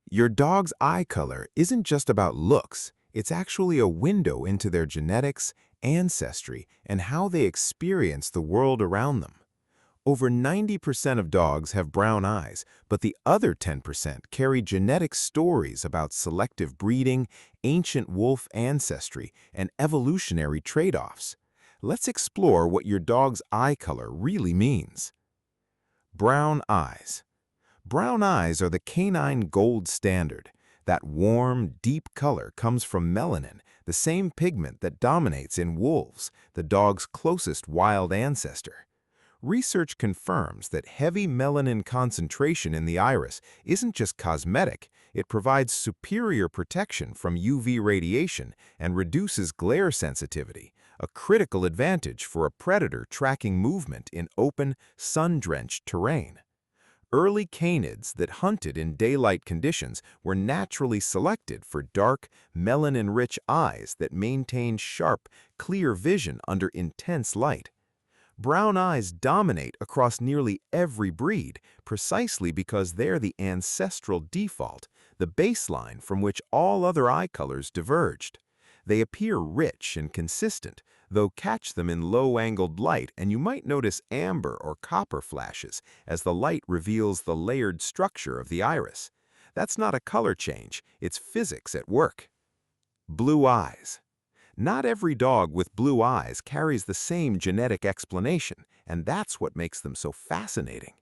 Your dog's eye color isn't just about looks, it's actually a window into their genetics, ancestry, and how they experience the world around them. Over 90% of dogs have brown eyes, but the other 10% carry genetic stories about selective breeding, ancient wolf ancestry, and evolutionary trade-offs. Let's explore what your dog's eye color really means. Brown eyes. Brown eyes are the canine gold standard. That warm, deep color comes from melanin, the same pigment that dominates in wolves, the dog's closest wild ancestor. Research confirms that heavy melanin concentration in the iris isn't just cosmetic, it provides superior protection from UV radiation and reduces glare sensitivity, a critical advantage for a predator tracking movement in open, sun-drenched terrain. Early canids that hunted in daylight conditions were naturally selected for dark, melanin-rich eyes that maintained sharp, clear vision under intense light. Brown eyes dominate across nearly every breed precisely because they're the ancestral default, the baseline from which all other eye colors diverged. They appear rich and consistent, though catch them in low-angled light and you might notice amber or copper flashes as the light reveals the layered structure of the iris. That's not a color change, it's physics at work. Blue eyes. Not every dog with blue eyes carries the same genetic explanation, and that's what makes them so fascinating.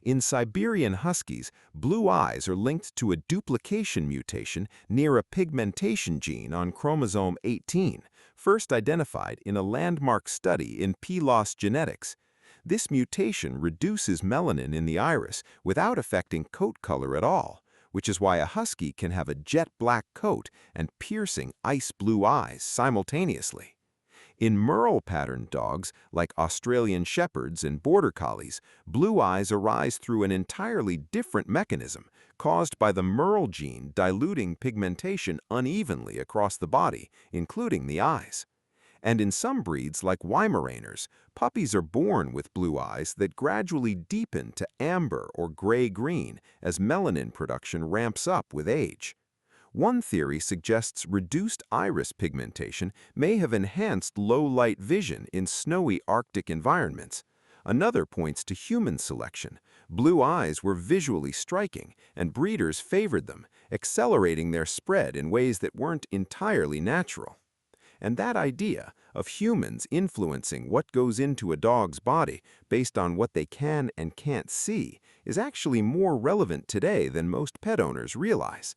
In Siberian Huskies, blue eyes are linked to a duplication mutation near a pigmentation gene on chromosome 18, first identified in a landmark study in PLOS genetics. This mutation reduces melanin in the iris without affecting coat color at all, which is why a husky can have a jet black coat and piercing ice blue eyes simultaneously. In merle-patterned dogs, like Australian Shepherds and Border Collies, blue eyes arise through an entirely different mechanism caused by the merle gene diluting pigmentation unevenly across the body, including the eyes. And in some breeds, like Weimaraners, puppies are born with blue eyes that gradually deepen to amber or gray-green as melanin production ramps up with age. One theory suggests reduced iris pigmentation may have enhanced low-light vision in snowy Arctic environments. Another points to human selection. Blue eyes were visually striking, and breeders favored them, accelerating their spread in ways that weren't entirely natural. And that idea of humans influencing what goes into a dog's body based on what they can and can't see is actually more relevant today than most pet owners realize.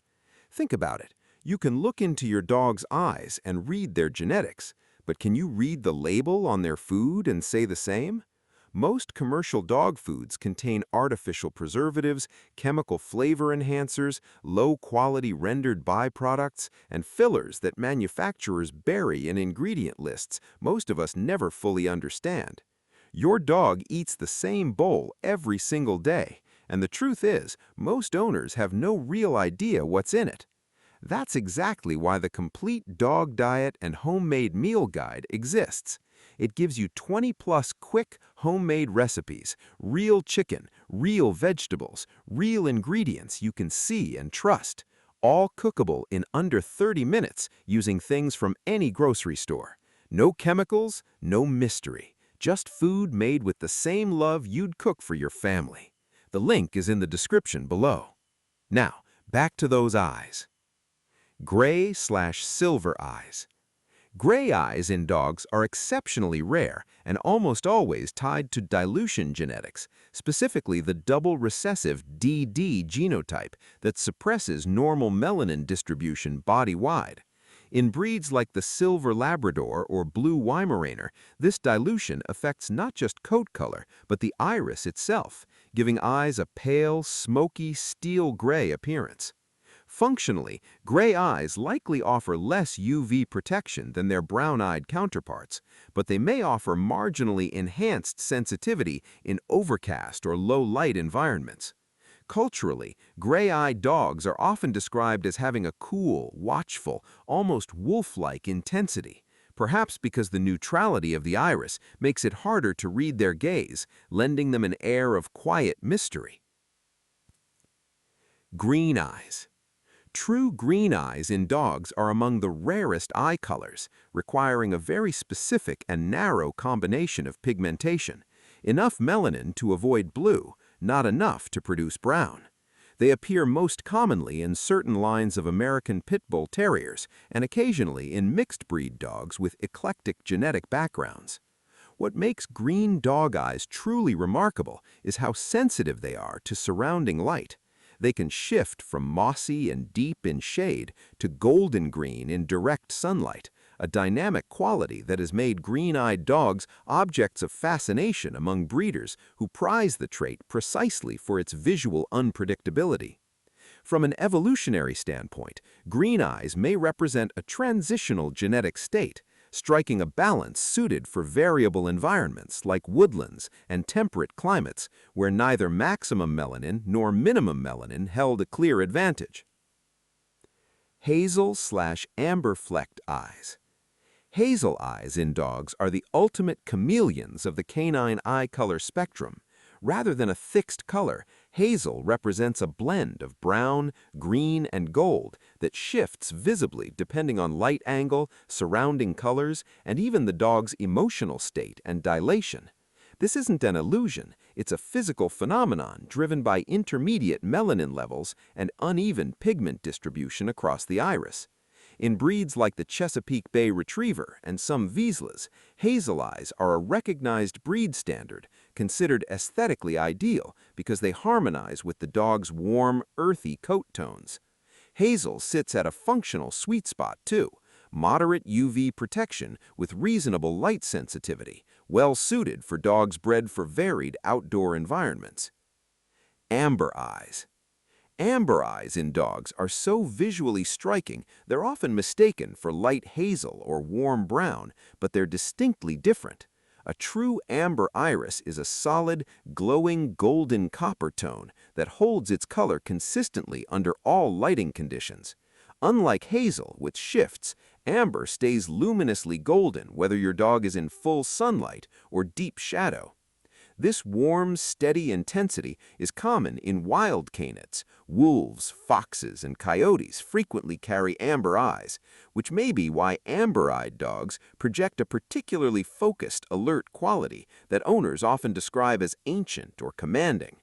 Think about it. You can look into your dog's eyes and read their genetics, but can you read the label on their food and say the same? Most commercial dog foods contain artificial preservatives, chemical flavor enhancers, low-quality rendered byproducts, and fillers that manufacturers bury in ingredient lists most of us never fully understand. Your dog eats the same bowl every single day, and the truth is, most owners have no real idea what's in it. That's exactly why the Complete Dog Diet and Homemade Meal Guide exists. It gives you 20-plus quick, homemade recipes, real chicken, real vegetables, real ingredients you can see and trust, all cookable in under 30 minutes using things from any grocery store. No chemicals, no mystery, just food made with the same love you'd cook for your family. The link is in the description below. Now, back to those eyes. Gray/silver eyes. Gray eyes in dogs are exceptionally rare and almost always tied to dilution genetics, specifically the double recessive DD genotype that suppresses normal melanin distribution body-wide. In breeds like the Silver Labrador or Blue Weimaraner, this dilution affects not just coat color, but the iris itself, giving eyes a pale, smoky, steel gray appearance. Functionally, gray eyes likely offer less UV protection than their brown-eyed counterparts, but they may offer marginally enhanced sensitivity in overcast or low-light environments. Culturally, gray-eyed dogs are often described as having a cool, watchful, almost wolf-like intensity, perhaps because the neutrality of the iris makes it harder to read their gaze, lending them an air of quiet mystery. Green eyes. True green eyes in dogs are among the rarest eye colors, requiring a very specific and narrow combination of pigmentation, enough melanin to avoid blue, not enough to produce brown. They appear most commonly in certain lines of American Pit Bull Terriers and occasionally in mixed-breed dogs with eclectic genetic backgrounds. What makes green dog eyes truly remarkable is how sensitive they are to surrounding light. They can shift from mossy and deep in shade to golden green in direct sunlight, a dynamic quality that has made green-eyed dogs objects of fascination among breeders who prize the trait precisely for its visual unpredictability. From an evolutionary standpoint, green eyes may represent a transitional genetic state, striking a balance suited for variable environments like woodlands and temperate climates where neither maximum melanin nor minimum melanin held a clear advantage. Hazel/amber-flecked eyes. Hazel eyes in dogs are the ultimate chameleons of the canine eye color spectrum. Rather than a fixed color, hazel represents a blend of brown, green, and gold that shifts visibly depending on light angle, surrounding colors, and even the dog's emotional state and dilation. This isn't an illusion, it's a physical phenomenon driven by intermediate melanin levels and uneven pigment distribution across the iris. In breeds like the Chesapeake Bay Retriever and some Vizslas, hazel eyes are a recognized breed standard, considered aesthetically ideal because they harmonize with the dog's warm, earthy coat tones. Hazel sits at a functional sweet spot too, moderate UV protection with reasonable light sensitivity, well suited for dogs bred for varied outdoor environments. Amber eyes. Amber eyes in dogs are so visually striking they're often mistaken for light hazel or warm brown, but they're distinctly different. A true amber iris is a solid, glowing golden copper tone that holds its color consistently under all lighting conditions. Unlike hazel, which shifts, amber stays luminously golden whether your dog is in full sunlight or deep shadow. This warm, steady intensity is common in wild canids. Wolves, foxes, and coyotes frequently carry amber eyes, which may be why amber-eyed dogs project a particularly focused, alert quality that owners often describe as ancient or commanding.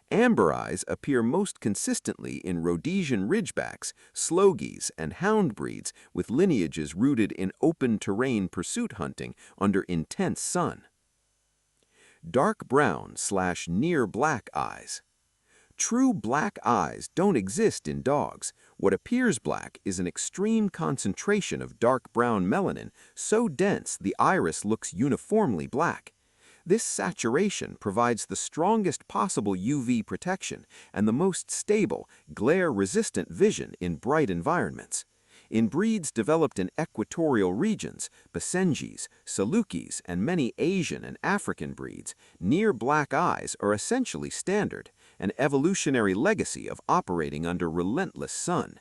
Amber eyes appear most consistently in Rhodesian Ridgebacks, Slogies, and hound breeds with lineages rooted in open terrain pursuit hunting under intense sun. Dark brown/near black eyes. True black eyes don't exist in dogs. What appears black is an extreme concentration of dark brown melanin so dense the iris looks uniformly black. This saturation provides the strongest possible UV protection and the most stable, glare-resistant vision in bright environments. In breeds developed in equatorial regions, Basenjis, Salukis, and many Asian and African breeds, near black eyes are essentially standard, an evolutionary legacy of operating under relentless sun.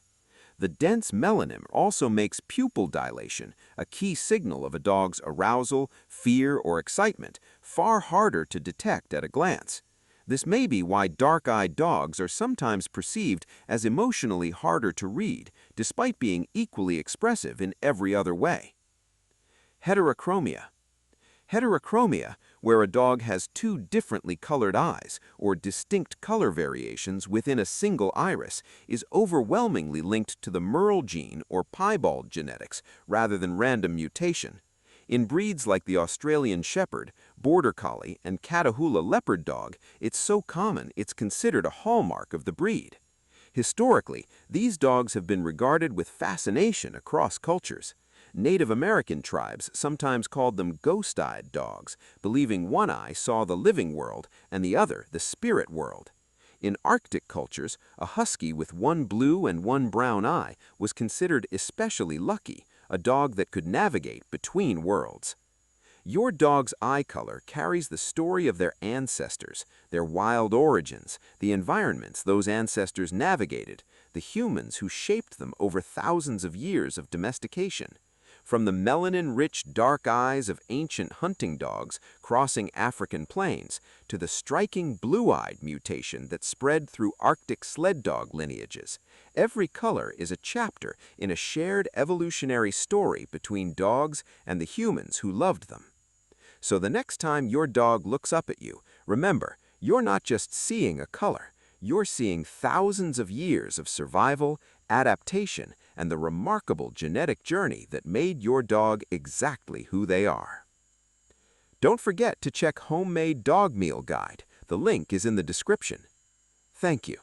The dense melanin also makes pupil dilation, a key signal of a dog's arousal, fear, or excitement, far harder to detect at a glance. This may be why dark-eyed dogs are sometimes perceived as emotionally harder to read, despite being equally expressive in every other way. Heterochromia. Heterochromia, where a dog has two differently colored eyes or distinct color variations within a single iris, is overwhelmingly linked to the Merle gene or piebald genetics rather than random mutation. In breeds like the Australian Shepherd, Border Collie, and Catahoula Leopard Dog, it's so common it's considered a hallmark of the breed. Historically, these dogs have been regarded with fascination across cultures. Native American tribes sometimes called them ghost-eyed dogs, believing one eye saw the living world and the other the spirit world. In Arctic cultures, a husky with one blue and one brown eye was considered especially lucky, a dog that could navigate between worlds. Your dog's eye color carries the story of their ancestors, their wild origins, the environments those ancestors navigated, the humans who shaped them over thousands of years of domestication. from the melanin-rich dark eyes of ancient hunting dogs crossing African plains to the striking blue-eyed mutation that spread through Arctic sled dog lineages. Every color is a chapter in a shared evolutionary story between dogs and the humans who loved them. So the next time your dog looks up at you, remember, you're not just seeing a color, you're seeing thousands of years of survival, adaptation, and the remarkable genetic journey that made your dog exactly who they are. Don't forget to check Homemade Dog Meal Guide. The link is in the description. Thank you.